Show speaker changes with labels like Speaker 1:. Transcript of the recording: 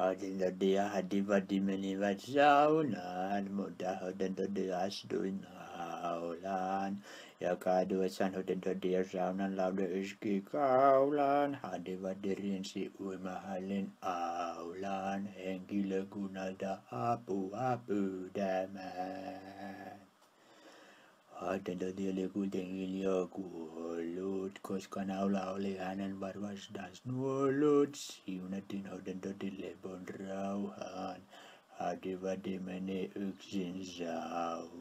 Speaker 1: Hadinda dia hadivadi menivat saunan, mutta hodento dia astuinaulan. Ja kaaduessaan hodento dia saunan laude yski kaulan. Hadivadi riensi uimahallin aulan, henkilökunnalta apua pyytämään. Hodento dia oli kuitenkin jo kuollut, koska naula oli hänen varvastaan nuollut. Siunattiin hodentodin lepon rauhaan. Hadivadi meni yksin saunaan.